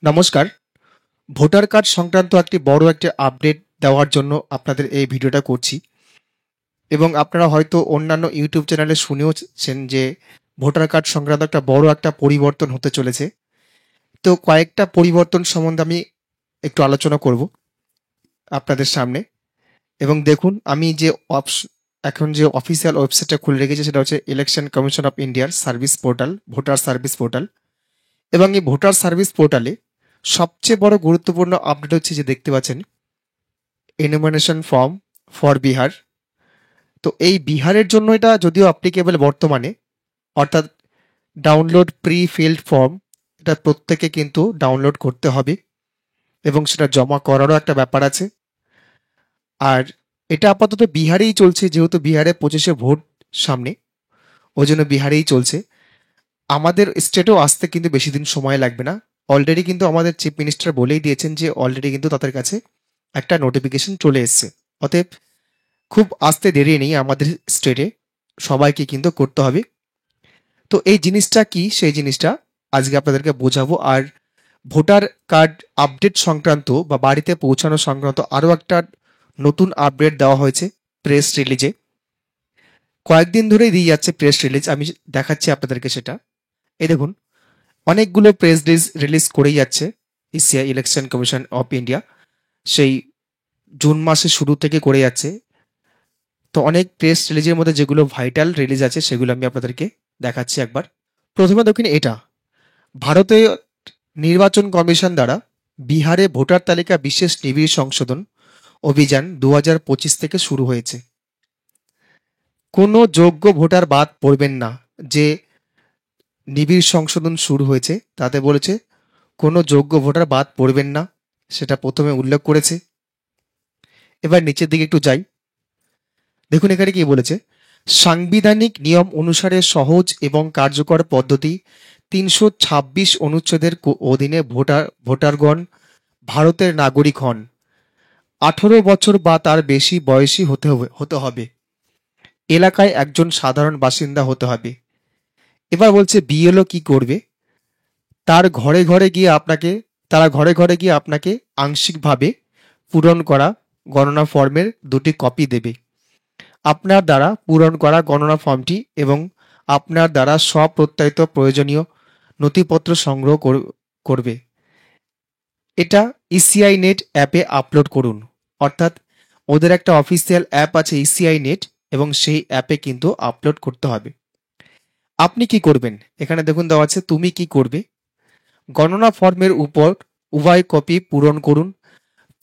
নমস্কার। Voter card সংক্রান্ত একটি বড় আপডেট দেওয়ার জন্য আপনাদের এই ভিডিওটা করছি এবং আপনারা হয়তো অন্যান্য ইউটিউব চ্যানেলে শুনেওছেন যে ভোটার কার্ড সংক্রান্ত একটা বড় পরিবর্তন হতে চলেছে। তো কয়েকটা পরিবর্তন সম্বন্ধে আমি একটু আলোচনা করব আপনাদের সামনে। এবং দেখুন, আমি এখন যে অফিসিয়াল ওয়েবসাইটটা খুলে রেখেছি সেটা হচ্ছে ইলেকশন কমিশন অফ ইন্ডিয়ার service portal, voter service portal. এবং এই ভোটার সার্ভিস পোর্টালে সবচেয়ে বড় গুরুত্বপূর্ণ আপডেট হচ্ছে যে দেখতে পাচ্ছেন এনুমারেশন ফর্ম ফর বিহার। তো এই বিহারের জন্য এটা যদিও অ্যাপ্লিকেবল বর্তমানে, অর্থাৎ ডাউনলোড প্রি ফিল্ড ফর্ম, এটা প্রত্যেকে কিন্তু ডাউনলোড করতে হবে এবং সেটা জমা করারও একটা ব্যাপার আছে। আর এটা আপাতত বিহারেই চলছে, যেহেতু বিহারে 25শে ভোট সামনে, ওই জন্য বিহারেই চলছে। আমাদের স্টেটেও আসতে কিন্তু বেশি দিন সময় লাগবে না। অলরেডি কিন্তু আমাদের চিফ মিনিস্টার বলেই দিয়েছেন যে অলরেডি কিন্তু তাদের কাছে একটা নোটিফিকেশন চলে এসছে। অতএব খুব আসতে দেরি নেই আমাদের স্টেটে, সবাইকে কিন্তু করতে হবে। তো এই জিনিসটা কি, সেই জিনিসটা আজকে আপনাদেরকে বোঝাবো। আর ভোটার কার্ড আপডেট সংক্রান্ত বা বাড়িতে পৌঁছানো সংক্রান্ত আরও একটা নতুন আপডেট দেওয়া হয়েছে প্রেস রিলিজে। কয়েকদিন ধরেই দিয়ে যাচ্ছে প্রেস রিলিজ, আমি দেখাচ্ছি আপনাদেরকে সেটা। এই দেখুন, অনেকগুলো প্রেস রিলিজ করেই যাচ্ছে ECI, election commission of India, সেই জুন মাসের শুরু থেকে করে যাচ্ছে। তো অনেক প্রেস রিলিজের মধ্যে যেগুলো ভাইটাল রিলিজ আছে সেগুলো আমি আপনাদেরকে দেখাচ্ছি একবার। প্রথমে দেখুন, এটা ভারতীয় নির্বাচন কমিশন দ্বারা বিহারে ভোটার তালিকা বিশেষ নিবিড় সংশোধন অভিযান 2025 থেকে শুরু হয়েছে। কোনো যোগ্য ভোটার বাদ পড়বেন না। যে নিবিড় সংশোধন শুরু হয়েছে তাতে বলেছে কোনো যোগ্য ভোটার বাদ পড়বেন না, সেটা প্রথমে উল্লেখ করেছে। এবার নিচের দিকে একটু যাই, দেখুন এখানে কি বলেছে। সাংবিধানিক নিয়ম অনুসারে সহজ এবং কার্যকর পদ্ধতি 326 অনুচ্ছেদের অধীনে ভোটারগণ ভারতের নাগরিক হন। 18 বছর বা তার বেশি বয়সী হতে হবে। এলাকায় একজন সাধারণ বাসিন্দা হতে হবে। এবার বলছে বিএলও কি করবে। তার ঘরে ঘরে গিয়ে আপনাকে তারা ঘরে ঘরে গিয়ে আপনাকে আংশিকভাবে পূরণ করা গণনা ফর্মের 2টি কপি দেবে। আপনার দ্বারা পূরণ করা গণনা ফর্মটি এবং আপনার দ্বারা স্বপ্রত্যয়িত প্রয়োজনীয় নথিপত্র সংগ্রহ করবে। এটা ইসিআই নেট অ্যাপে আপলোড করুন। অর্থাৎ ওদের একটা অফিসিয়াল অ্যাপ আছে ইসিআই নেট, এবং সেই অ্যাপে কিন্তু আপলোড করতে হবে। আপনি কি করবেন, এখানে দেখুন দেওয়া আছে তুমি কি করবে। গণনা ফর্মের উপর উভয় কপি পূরণ করুন।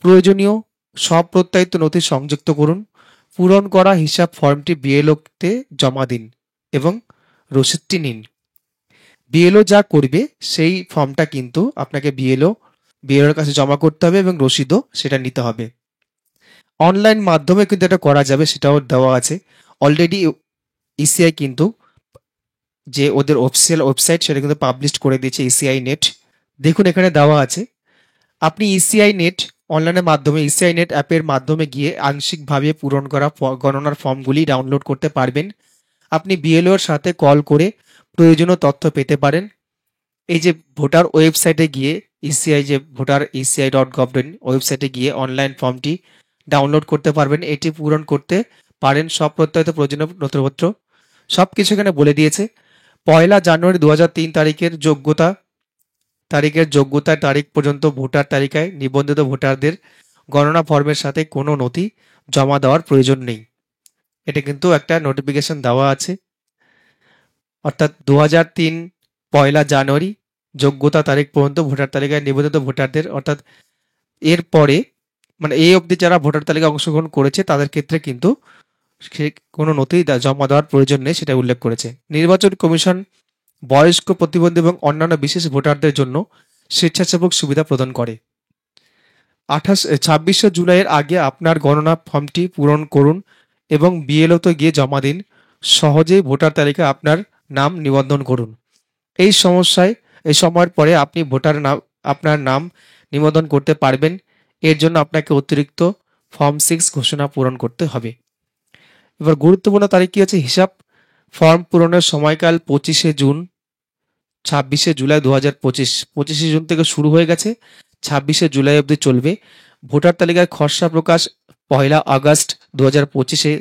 প্রয়োজনীয় স্বপ্রত্যয়িত নথি সংযুক্ত করুন। পূরণ করা হিসাব ফর্মটি বিএলওতে জমা দিন এবং রসিদটি নিন। বিএলও যা করবে সেই ফর্মটা কিন্তু আপনাকে বিএলওর কাছে জমা করতে হবে এবং রসিদও সেটা নিতে হবে। অনলাইন মাধ্যমে কিন্তু এটা করা যাবে, সেটাও দেওয়া আছে অলরেডি। ইসিআই কিন্তু যে ওদের অফিসিয়াল ওয়েবসাইট সেটা কিন্তু পাবলিশ করে দিয়েছে ইসিআই নেট। দেখুন এখানে দেওয়া আছে, আপনি ইসিআই নেট অনলাইনের মাধ্যমে ইসিআই নেট অ্যাপের মাধ্যমে গিয়ে আংশিকভাবে পূরণ করা গণনার ফর্মগুলি ডাউনলোড করতে পারবেন। আপনি বিএলওর সাথে কল করে প্রয়োজনীয় তথ্য পেতে পারেন। এই যে ভোটার ওয়েবসাইটে গিয়ে ইসিআই, যে ভোটার eci.gov.in ওয়েবসাইটে গিয়ে অনলাইন ফর্মটি ডাউনলোড করতে পারবেন। এটি পূরণ করতে পারেন সব প্রত্যয়িত প্রয়োজনীয় নথিপত্র, সব কিছু এখানে বলে দিয়েছে। 1 জানুয়ারি 2003 যোগ্যতার তারিখ পর্যন্ত ভোটার তালিকায় নিবন্ধিত ভোটারদের গণনা ফর্মের সাথে কোনো নথি জমা দেওয়ার প্রয়োজন নেই। এটা কিন্তু একটা নোটিফিকেশন দেওয়া আছে। অর্থাৎ 2003 জানুয়ারি যোগ্যতা তারিখ পর্যন্ত ভোটার তালিকায় নিবন্ধিত ভোটারদের, অর্থাৎ এর পরে মানে এই অবধি যারা ভোটার তালিকায় অংশগ্রহণ করেছে তাদের ক্ষেত্রে কিন্তু কোনো নথি জমা দেওয়ার প্রয়োজন নেই, সেটা উল্লেখ করেছে। নির্বাচন কমিশন বয়স্ক, প্রতিবন্ধী এবং অন্যান্য বিশেষ ভোটারদের জন্য স্বেচ্ছাসেবক সুবিধা প্রদান করে। 26শে জুলাইয়ের আগে আপনার গণনা ফর্মটি পূরণ করুন এবং বিএলওতে গিয়ে জমা দিন। সহজেই ভোটার তালিকায় আপনার নাম নিবন্ধন করুন। এই সময়ের পরে আপনি আপনার নাম নিবন্ধন করতে পারবেন। এর জন্য আপনাকে অতিরিক্ত ফর্ম 6 ঘোষণা পূরণ করতে হবে। এবার গুরুত্বপূর্ণ তারিখ কি আছে, হিসাব ফর্ম পূরণের সময়কাল 25শে জুন 26 জুলাই 2025, 25 জুন থেকে শুরু হয়ে গেছে, 26 জুলাই অবধি চলবে। ভোটার তালিকার খসড়া প্রকাশ 1 আগস্ট 2025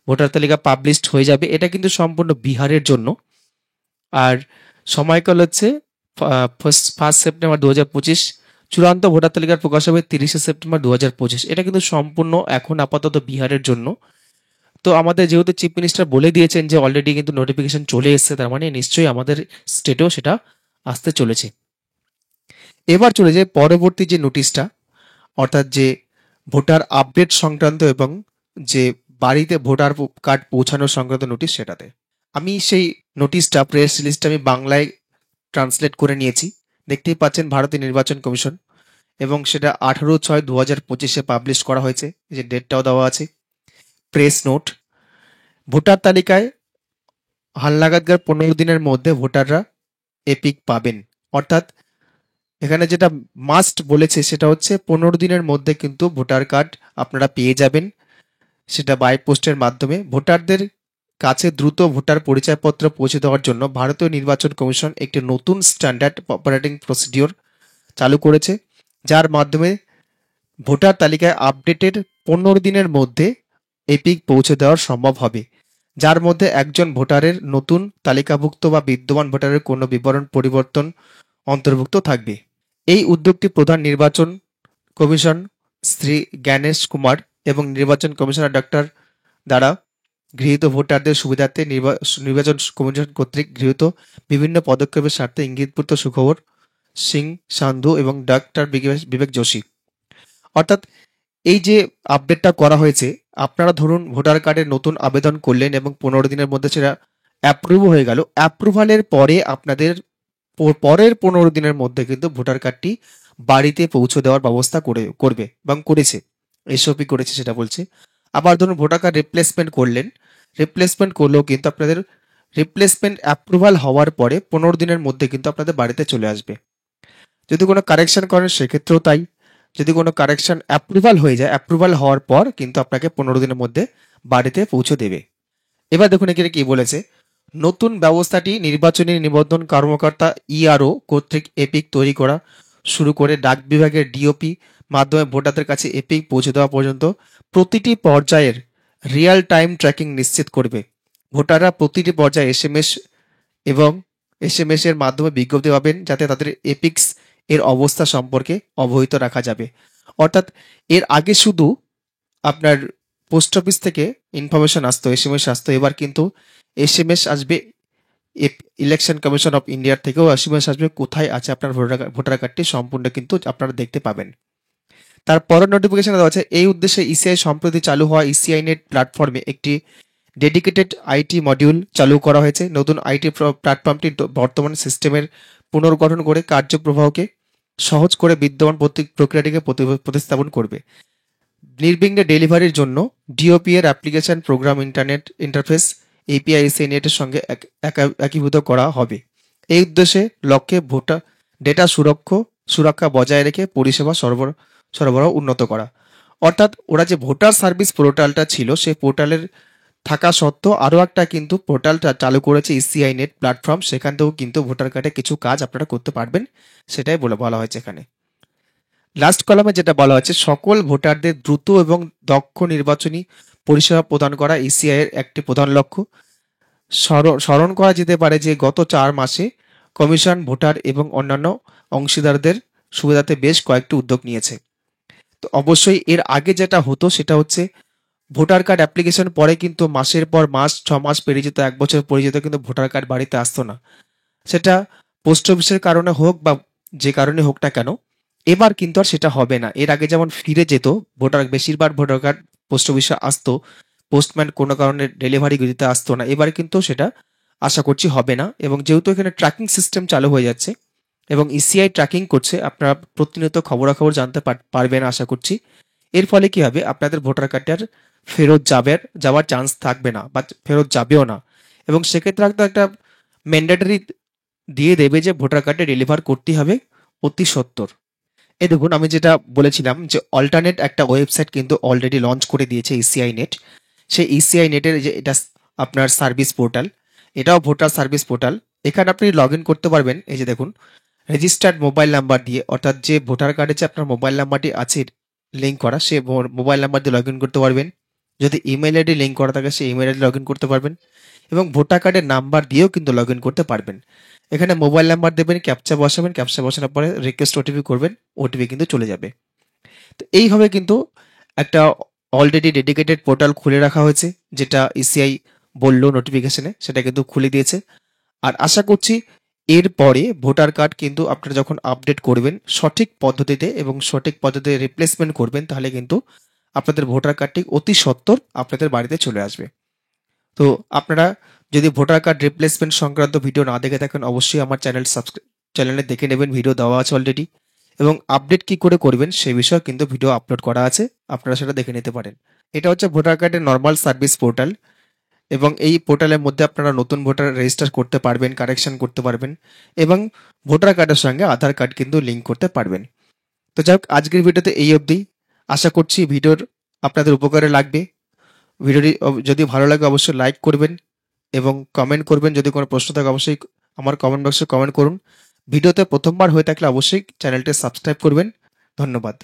ভোটার তালিকা পাবলিশড হয়ে যাবে। এটা কিন্তু সম্পূর্ণ বিহারের জন্য। আর সময়কাল হচ্ছে 1 সেপ্টেম্বর 2025। চূড়ান্ত ভোটার তালিকার প্রকাশ হবে 30 সেপ্টেম্বর 2025। এটা কিন্তু সম্পূর্ণ এখন আপাতত বিহারের জন্য। তো আমাদের যেহেতু চিফ মিনিস্টার বলে দিয়েছেন যে অলরেডি কিন্তু নোটিফিকেশন চলে এসেছে, তার মানে নিশ্চয়ই আমাদের স্টেটেও সেটা আসতে চলেছে। এবার চলে যায় পরবর্তী যে নোটিশটা, অর্থাৎ যে ভোটার আপডেট সংক্রান্ত এবং যে বাড়িতে ভোটার কার্ড পৌঁছানোর সংক্রান্ত নোটিশ, সেটাতে আমি সেই নোটিশটা, প্রেস রিলিজটা আমি বাংলায় ট্রান্সলেট করে নিয়েছি। দেখতেই পাচ্ছেন ভারতীয় নির্বাচন কমিশন, এবং সেটা 18/6/2025 পাবলিশ করা হয়েছে। যে ডেটটাও দেওয়া আছে। প্রেস নোট: ভোটার তালিকায় হালনাগাদ 15 দিনের মধ্যে ভোটাররা এপিক পাবেন। অর্থাৎ এখানে যেটা মাস্ট বলেছে সেটা হচ্ছে 15 দিনের মধ্যে কিন্তু ভোটার কার্ড আপনারা পেয়ে যাবেন, সেটা বাই পোস্টের মাধ্যমে। ভোটারদের কাছে দ্রুত ভোটার পরিচয়পত্র পৌঁছে দেওয়ার জন্য ভারতীয় নির্বাচন কমিশন একটি নতুন স্ট্যান্ডার্ড অপারেটিং প্রসিডিওর চালু করেছে, যার মাধ্যমে ভোটার তালিকায় আপডেটের 15 দিনের মধ্যে এপিক পৌঁছে দেওয়া সম্ভব হবে, যার মধ্যে একজন ভোটারের নতুন তালিকাভুক্ত বা বিদ্যমান ভোটারের কোনো বিবরণ পরিবর্তন অন্তর্ভুক্ত থাকবে। এই উদ্যোগটি প্রধান নির্বাচন কমিশন শ্রী জ্ঞানেশ কুমার এবং নির্বাচন কমিশনার ডক্টর দ্বারা গৃহীত ভোটারদের সুবিধার্থে নির্বাচন কমিশন কর্তৃক গৃহীত বিভিন্ন পদক্ষেপের স্বার্থে ইঙ্গিতপূর্ত সুখবর সিং সান্ধু এবং ডক্টর বিবেক যোশী। অর্থাৎ এই যে আপডেটটা করা হয়েছে, আপনারা ধরুন ভোটার কার্ডের নতুন আবেদন করলেন এবং 15 দিনের মধ্যে সেটা অ্যাপ্রুভ হয়ে গেল। অ্যাপ্রুভালের পরে আপনাদের পরের 15 দিনের মধ্যে কিন্তু ভোটার কার্ডটি বাড়িতে পৌঁছে দেওয়ার ব্যবস্থা করবে এবং করেছে, এসওপি করেছে সেটা বলছে। আবার ধরুন ভোটার কার্ড রিপ্লেসমেন্ট করলেন, রিপ্লেসমেন্ট করলেও কিন্তু আপনাদের রিপ্লেসমেন্ট অ্যাপ্রুভাল হওয়ার পরে 15 দিনের মধ্যে কিন্তু আপনাদের বাড়িতে চলে আসবে। যদি কোনো কারেকশন করেন সেক্ষেত্রেও তাই। যদি কোনো কারেকশন অ্যাপ্রুভাল হয়ে যায়, অ্যাপ্রুভাল হওয়ার পর কিন্তু আপনাকে 15 দিনের মধ্যে বাড়িতে পৌঁছে দেবে। এবার দেখুন এখানে কি বলেছে, নতুন ব্যবস্থাটি নির্বাচনী নিবন্ধন কর্মকর্তা ইআরও কর্তৃক এপিক তৈরি করা শুরু করে ডাক বিভাগের ডিওপি মাধ্যমে ভোটারদের কাছে এপিক পৌঁছে দেওয়া পর্যন্ত প্রতিটি পর্যায়ের রিয়েল টাইম ট্র্যাকিং নিশ্চিত করবে। ভোটাররা প্রতিটি পর্যায়ে এসএমএস এর মাধ্যমে বিজ্ঞপ্তি পাবেন, যাতে তাদের এপিক্স এর অবস্থা সম্পর্কে অবহিত রাখা যাবে। অর্থাৎ এর আগে শুধু আপনার পোস্ট অফিস থেকে ইনফরমেশন আসতো, এসএমএস আসতো, এবার কিন্তু এসএমএস আসবে ইলেকশন কমিশন অফ ইন্ডিয়ার থেকেও এসএমএস আসবে কোথায় আছে আপনার ভোটার কার্ডটি, সম্পূর্ণ কিন্তু আপনারা দেখতে পাবেন। তার পরের নোটিফিকেশন দেওয়া আছে, এই উদ্দেশ্যে ইসিআই সম্প্রতি চালু হওয়া ইসিআই নেট প্ল্যাটফর্মে একটি ডেডিকেটেড আইটি মডিউল চালু করা হয়েছে। নতুন আইটি প্ল্যাটফর্মটি বর্তমান সিস্টেমের পুনর্গঠন করে কার্যপ্রবাহকে সহজ করে বিদ্যমান প্রক্রিয়াটিকে প্রতিস্থাপন করবে। নির্বিঘ্নে ডেলিভারির জন্য ডিওপি এর application program internet interface API ECI নেটের সঙ্গে একীভূত করা হবে। এই উদ্দেশ্যে লক্ষ্যে ভোটার ডেটা সুরক্ষা বজায় রেখে পরিষেবা সরবরাহ উন্নত করা। অর্থাৎ ওরা যে ভোটার সার্ভিস পোর্টালটা ছিল, সেই পোর্টালের থাকা সত্ত্বেও আরও একটা কিন্তু পোর্টালটা চালু করেছে ইসিআই নেট প্ল্যাটফর্ম, সেখান থেকেও কিন্তু ভোটার কার্ডে কিছু কাজ আপনারা করতে পারবেন, সেটাই বলা হয়েছে এখানে। লাস্ট কলামে যেটা বলা হয়েছে, সকল ভোটারদের দ্রুত এবং দক্ষ নির্বাচনী পরিষেবা প্রদান করা ইসিআই এর একটি প্রধান লক্ষ্য। স্মরণ করা যেতে পারে যে গত 4 মাসে কমিশন ভোটার এবং অন্যান্য অংশীদারদের সুবিধাতে বেশ কয়েকটি উদ্যোগ নিয়েছে। তো অবশ্যই এর আগে যেটা হতো সেটা হচ্ছে ভোটার কার্ড অ্যাপ্লিকেশন পরে কিন্তু মাসের পর মাস, 6 মাস পেরিয়ে যেত, 1 বছর পেরিয়ে যেত, কিন্তু ভোটার কার্ড বাড়িতে আসতো না। সেটা পোস্ট অফিসের কারণে হোক বা যে কারণে হোক না কেন, এবার কিন্তু আর সেটা হবে না। এর আগে যেমন ফিরে যেত বেশিরভাগ ভোটার কার্ড পোস্ট অফিসে আসতো, পোস্টম্যান কোনো কারণে ডেলিভারি দিতে আসতো না, এবার কিন্তু সেটা আশা করছি হবে না। এবং যেহেতু এখানে ট্র্যাকিং সিস্টেম চালু হয়ে যাচ্ছে এবং ইসিআই ট্র্যাকিং করছে, আপনারা প্রতিনিয়ত খবরাখবর জানতে পারবেন আশা করছি। এর ফলে কি হবে, আপনাদের ভোটার কার্ডটার ফেরত যাওয়ার চান্স থাকবে না বা ফেরত যাবেও না। এবং সেক্ষেত্রে একটা ম্যান্ডেটরি দিয়ে দেবে যে ভোটার কার্ডে ডেলিভার করতে হবে অতি সত্বর। এই দেখুন আমি যেটা বলেছিলাম যে অল্টারনেট একটা ওয়েবসাইট কিন্তু অলরেডি লঞ্চ করে দিয়েছে ইসিআই নেট। সেই ইসিআই নেটের যে এটা আপনার সার্ভিস পোর্টাল, এটাও ভোটার সার্ভিস পোর্টাল, এখানে আপনি লগ ইন করতে পারবেন, এই যে দেখুন, রেজিস্টার্ড মোবাইল নাম্বার দিয়ে, অর্থাৎ যে ভোটার কার্ডে যে আপনার মোবাইল নাম্বারটি আছে লিঙ্ক করা, সে মোবাইল নাম্বার দিয়ে লগ ইন করতে পারবেন। যদি ইমেল আইডি লিঙ্ক করা থাকে সেই ইমেল আইডি লগ ইন করতে পারবেন, এবং ভোটার কার্ডের নাম্বার দিয়েও কিন্তু লগ ইন করতে পারবেন। এখানে মোবাইল নাম্বার দেবেন, ক্যাপচা বসাবেন, ক্যাপচা বসানোর পরে রিকোয়েস্ট ওটিপি করবেন, ওটিপি কিন্তু চলে যাবে। তো এইভাবে কিন্তু একটা অলরেডি ডেডিকেটেড পোর্টাল খুলে রাখা হয়েছে, যেটা ইসিআই বললো নোটিফিকেশনে, সেটা কিন্তু খুলে দিয়েছে। আর আশা করছি এরপরে ভোটার কার্ড কিন্তু আপনারা যখন আপডেট করবেন সঠিক পদ্ধতিতে এবং সঠিক পদ্ধতিতে রিপ্লেসমেন্ট করবেন, তাহলে কিন্তু আপনাদের ভোটার কার্ডটি অতি সত্বর আপনাদের বাড়িতে চলে আসবে। তো আপনারা যদি ভোটার কার্ড রিপ্লেসমেন্ট সংক্রান্ত ভিডিও না দেখে থাকেন, অবশ্যই আমার চ্যানেলে দেখে নেবেন, ভিডিও দেওয়া আছে অলরেডি। এবং আপডেট কি করে করবেন সেই বিষয়ে কিন্তু ভিডিও আপলোড করা আছে, আপনারা সেটা দেখে নিতে পারেন। এটা হচ্ছে ভোটার কার্ডের নর্মাল সার্ভিস পোর্টাল, এবং এই পোর্টালের মধ্যে আপনারা নতুন ভোটার রেজিস্টার করতে পারবেন, কারেকশন করতে পারবেন, এবং ভোটার কার্ডের সঙ্গে আধার কার্ড কিন্তু লিঙ্ক করতে পারবেন। তো যাই হোক, আজকের ভিডিওতে এই অবধি। আশা করছি ভিডিওর আপনাদের উপকারে লাগবে। ভিডিওটি যদি ভালো লাগে অবশ্যই লাইক করবেন এবং কমেন্ট করবেন। যদি কোনো প্রশ্ন থাকে অবশ্যই আমার কমেন্ট বক্সে কমেন্ট করুন। ভিডিওতে প্রথমবার হয়ে থাকলে অবশ্যই চ্যানেলটি সাবস্ক্রাইব করবেন। ধন্যবাদ।